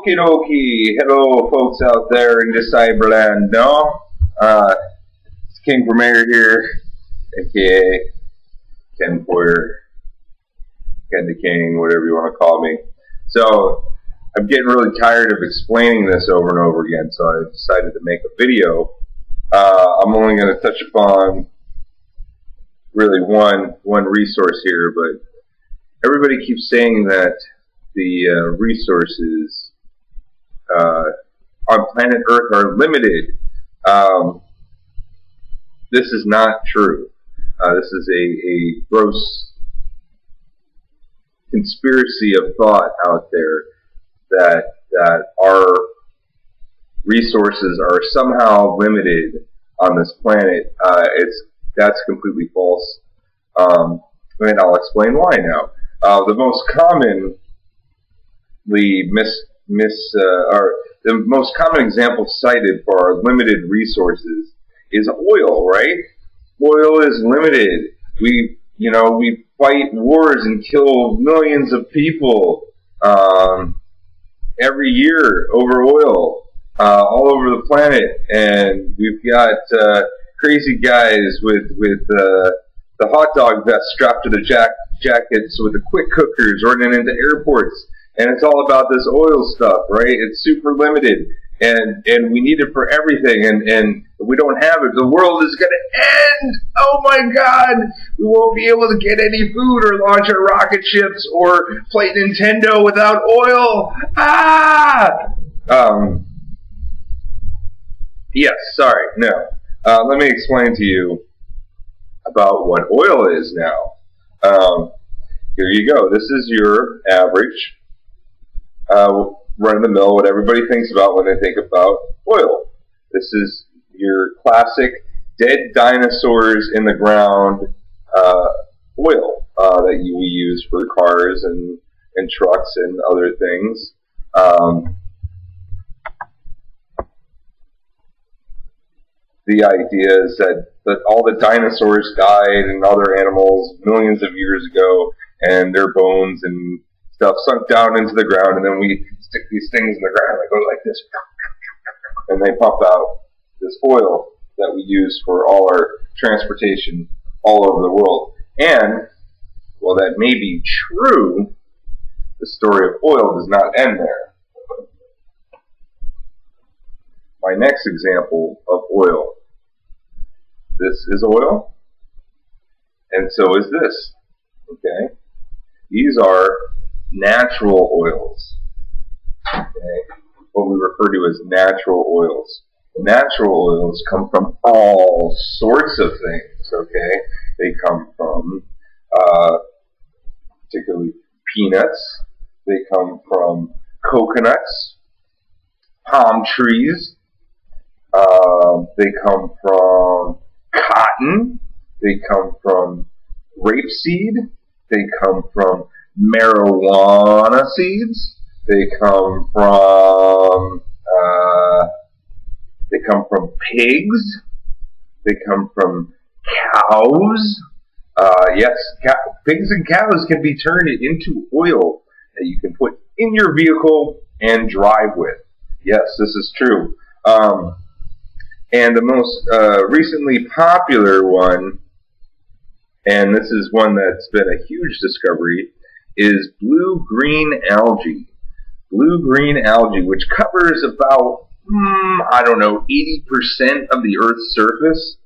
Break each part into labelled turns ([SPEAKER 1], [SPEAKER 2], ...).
[SPEAKER 1] Okie dokie. Hello, folks out there in this cyberland. No? It's King Premier here, aka Ken Poyer, Ken the King, whatever you want to call me. So, I'm getting really tired of explaining this over and over again, so I decided to make a video. I'm only going to touch upon really one resource here, but everybody keeps saying that the resources on planet Earth are limited. This is not true. This is a gross conspiracy of thought out there that our resources are somehow limited on this planet. That's completely false. And I'll explain why now. The most commonly the most common example cited for our limited resources is oil, right? Oil is limited. We fight wars and kill millions of people every year over oil all over the planet, and we've got crazy guys with the hot dog vest strapped to their jackets with the quick cookers running into airports. And it's all about this oil stuff, right? It's super limited, and we need it for everything, and if we don't have it, the world is going to end! Oh my God! We won't be able to get any food or launch our rocket ships or play Nintendo without oil! Ah! Yes, sorry, no. Let me explain to you about what oil is now. Here you go. This is your average run-of-the-mill, what everybody thinks about when they think about oil. This is your classic dead dinosaurs in the ground oil that we use for cars and trucks and other things. The idea is that all the dinosaurs died and other animals millions of years ago, and their bones and stuff sunk down into the ground, and then we stick these things in the ground that go like this, and they pump out this oil that we use for all our transportation all over the world. And, while that may be true, the story of oil does not end there. My next example of oil. This is oil, and so is this. Okay? These are natural oils. Okay? What we refer to as natural oils. Natural oils come from all sorts of things. Okay? They come from particularly peanuts. They come from coconuts, palm trees. They come from cotton. They come from rapeseed. They come from marijuana seeds. They come from pigs. They come from cows. Yes, pigs and cows can be turned into oil that you can put in your vehicle and drive with. Yes, this is true. And the most recently popular one, and this is one that's been a huge discovery, is blue-green algae. Blue-green algae, which covers about, 80% of the Earth's surface.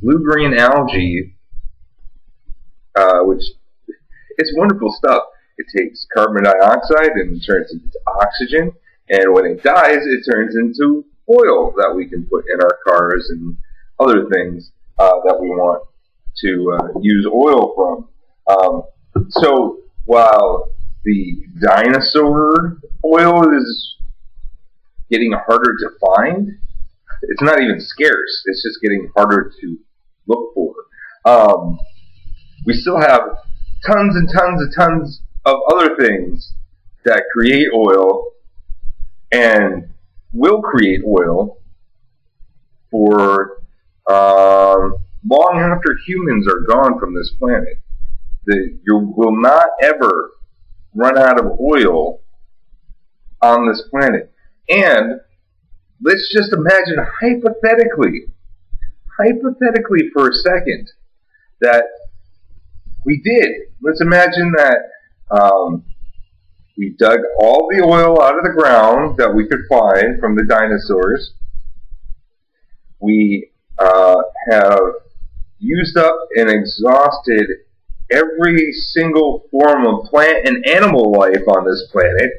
[SPEAKER 1] Blue-green algae, which it's wonderful stuff. It takes carbon dioxide and turns it into oxygen, and when it dies, it turns into oil that we can put in our cars and other things that we want to use oil from. So while the dinosaur oil is getting harder to find, it's not even scarce. It's just getting harder to look for. We still have tons and tons and tons of other things that create oil and will create oil for long after humans are gone from this planet. You will not ever run out of oil on this planet. And let's just imagine hypothetically for a second, that we did. Let's imagine that we dug all the oil out of the ground that we could find from the dinosaurs. We have used up and exhausted every single form of plant and animal life on this planet,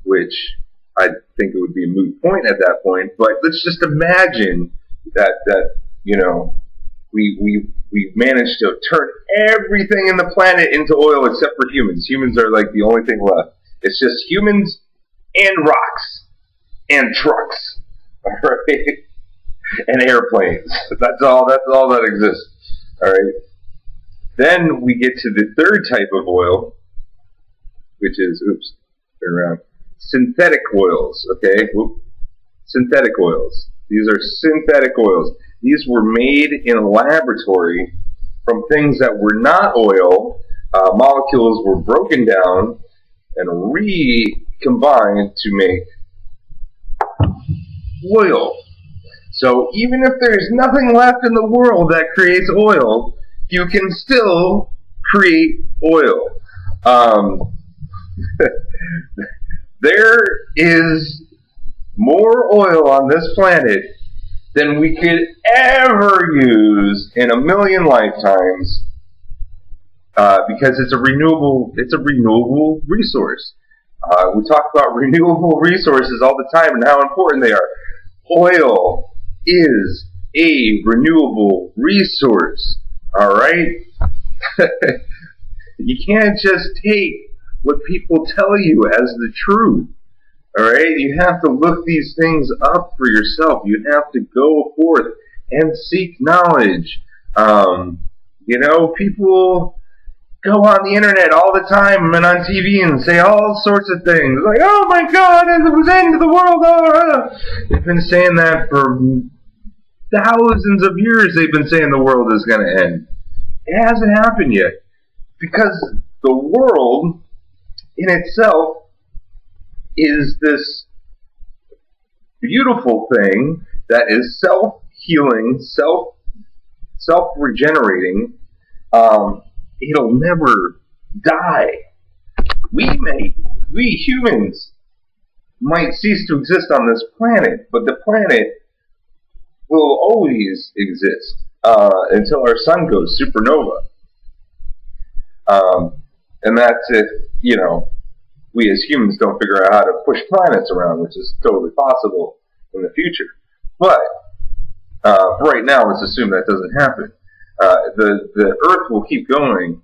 [SPEAKER 1] which I think it would be a moot point at that point. But let's just imagine that you know, we managed to turn everything in the planet into oil except for humans. Humans are like the only thing left. It's just humans and rocks and trucks, all right, and airplanes. That's all that exists. All right. Then we get to the third type of oil, which is turn around, synthetic oils. Okay, synthetic oils. These are synthetic oils. These were made in a laboratory from things that were not oil. Molecules were broken down and recombined to make oil. So even if there's nothing left in the world that creates oil, you can still create oil. There is more oil on this planet than we could ever use in a million lifetimes, because it's a renewable resource. We talk about renewable resources all the time and how important they are. Oil is a renewable resource. All right? You can't just take what people tell you as the truth. All right? You have to look these things up for yourself. You have to go forth and seek knowledge. You know, people go on the internet all the time and on TV and say all sorts of things. Like, oh my God, it was the end of the world. Oh. They've been saying that for thousands of years. They've been saying the world is going to end. It hasn't happened yet, because the world in itself is this beautiful thing that is self-healing, self-regenerating. It'll never die. We humans might cease to exist on this planet, but the planet will always exist until our sun goes supernova. And that's if, you know, we as humans don't figure out how to push planets around, which is totally possible in the future. But right now, let's assume that doesn't happen. The Earth will keep going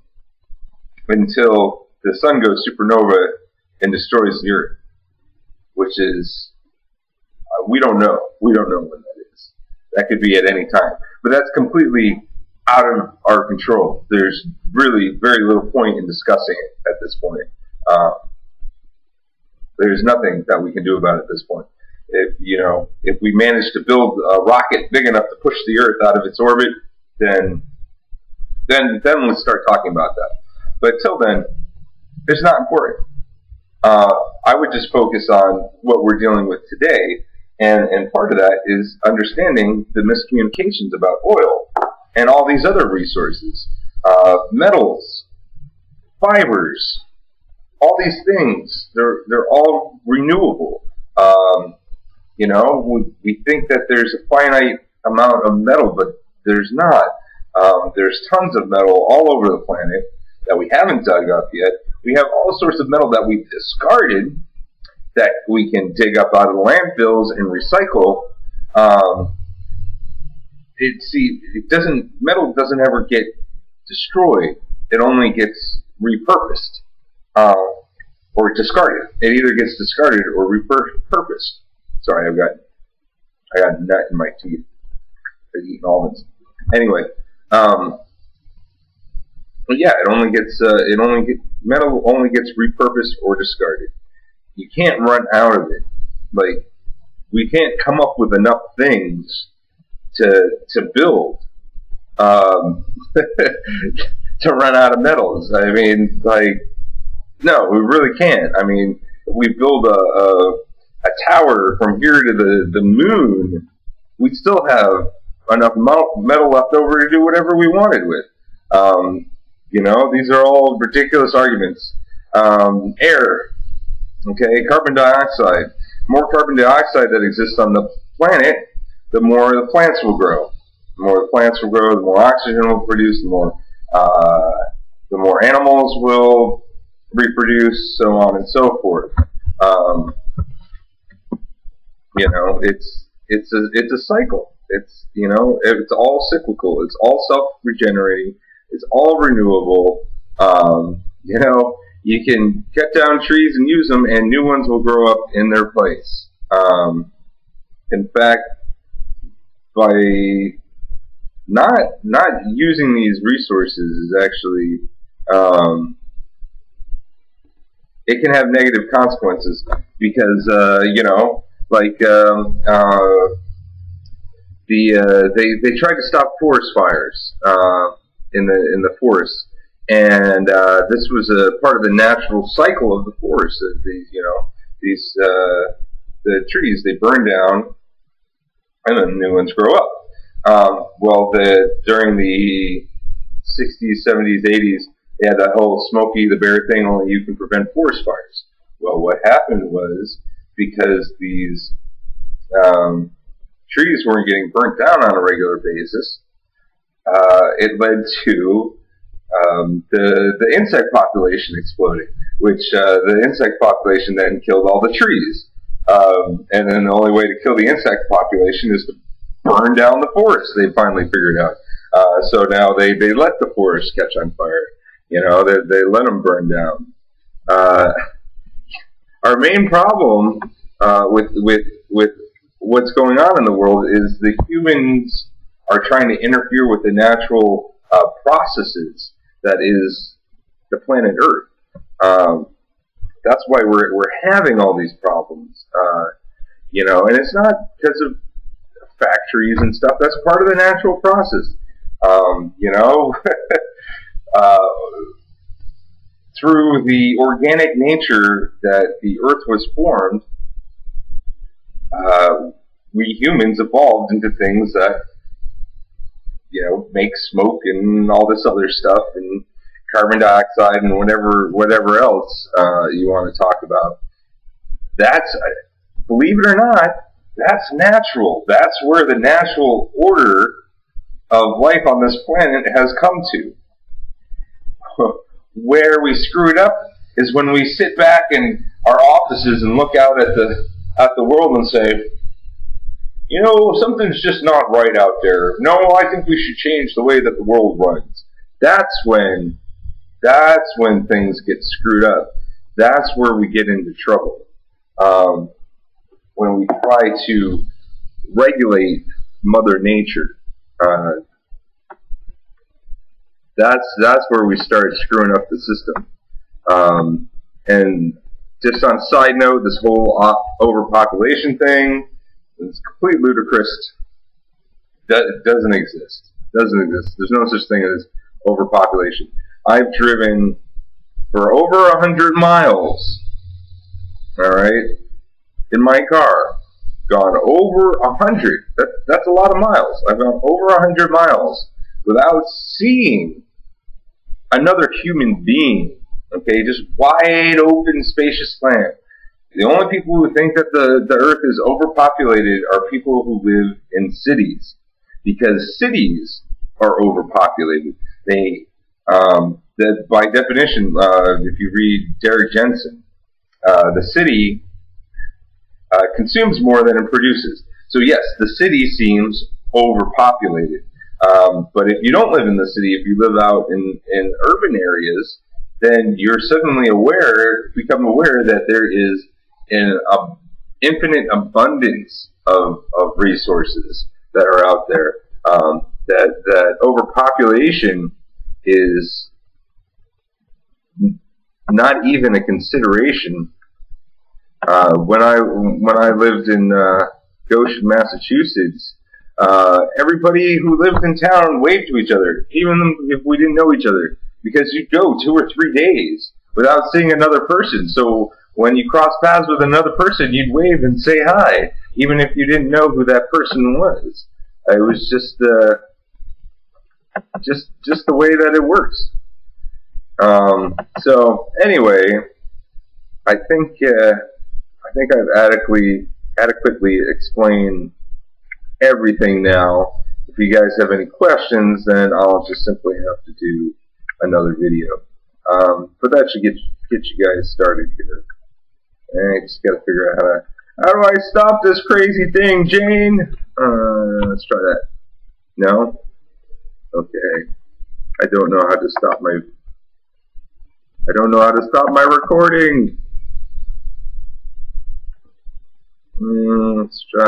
[SPEAKER 1] until the sun goes supernova and destroys the Earth, which is, we don't know. We don't know when that is. That could be at any time. But that's completely out of our control. There's really very little point in discussing it at this point. There's nothing that we can do about it at this point. If we manage to build a rocket big enough to push the Earth out of its orbit, then let's start talking about that. But till then, it's not important. I would just focus on what we're dealing with today, and part of that is understanding the miscommunications about oil and all these other resources, metals, fibers, all these things. They're all renewable. We think that there's a finite amount of metal, but there's not. There's tons of metal all over the planet that we haven't dug up yet. We have all sorts of metal that we've discarded that we can dig up out of the landfills and recycle. Metal doesn't ever get destroyed. It only gets repurposed or discarded. It either gets discarded or repurposed. Sorry, I got a nut in my teeth. I've eaten almonds. Anyway, but yeah, metal only gets repurposed or discarded. You can't run out of it. Like, we can't come up with enough things to build to run out of metals. I mean, like, no, we really can't. I mean, we build a tower from here to the moon, we'd still have enough metal left over to do whatever we wanted with. You know, these are all ridiculous arguments. Air, okay, carbon dioxide. More carbon dioxide that exists on the planet, the more the plants will grow. The more the plants will grow, the more oxygen will produce, the more animals will reproduce, so on and so forth. You know, it's a cycle. It's, you know, it's all cyclical. It's all self-regenerating. It's all renewable. You know, you can cut down trees and use them, and new ones will grow up in their place. In fact, by not using these resources is actually it can have negative consequences because you know, like they tried to stop forest fires in the forest, and this was a part of the natural cycle of the forest. The trees, they burn down, and then new ones grow up. Well, during the 60s, 70s, 80s, they had that whole Smokey the Bear thing, only you can prevent forest fires. Well, what happened was, because these trees weren't getting burnt down on a regular basis, it led to the insect population exploding, which the insect population then killed all the trees. And then the only way to kill the insect population is to burn down the forest, they finally figured out. So now they let the forest catch on fire. You know, they let them burn down. Our main problem with what's going on in the world is the humans are trying to interfere with the natural processes that is the planet Earth. That's why we're having all these problems. You know, and it's not because of factories and stuff. That's part of the natural process. You know, through the organic nature that the Earth was formed, we humans evolved into things that, you know, make smoke and all this other stuff and carbon dioxide and whatever else you want to talk about. That's, believe it or not, that's natural. That's where the natural order of life on this planet has come to. Where we screw it up is when we sit back in our offices and look out at the world and say, you know, something's just not right out there. No, I think we should change the way that the world runs. That's when things get screwed up. That's where we get into trouble. When we try to regulate Mother Nature. That's where we start screwing up the system. And just on a side note, this whole overpopulation thing is completely ludicrous. It doesn't exist. Doesn't exist. There's no such thing as overpopulation. I've driven for over 100 miles, all right, in my car. Gone over 100. That's a lot of miles. I've gone over 100 miles without seeing another human being. Okay, just wide open, spacious land. The only people who think that the Earth is overpopulated are people who live in cities, because cities are overpopulated. That by definition, if you read Derek Jensen, the city consumes more than it produces. So yes, the city seems overpopulated. But if you don't live in the city, if you live out in urban areas, then you're suddenly become aware that there is an infinite abundance of resources that are out there. That overpopulation is not even a consideration. When I lived in Goshen, Massachusetts, everybody who lived in town waved to each other, even if we didn't know each other, because you'd go 2 or 3 days without seeing another person. So when you cross paths with another person, you'd wave and say hi, even if you didn't know who that person was. It was just the way that it works. So anyway, I think I've adequately explained everything now. If you guys have any questions, then I'll just simply have to do another video. But that should get you guys started here. And I just got to figure out how do I stop this crazy thing, Jane? Let's try that. No? Okay. I don't know how to stop my recording. Let's try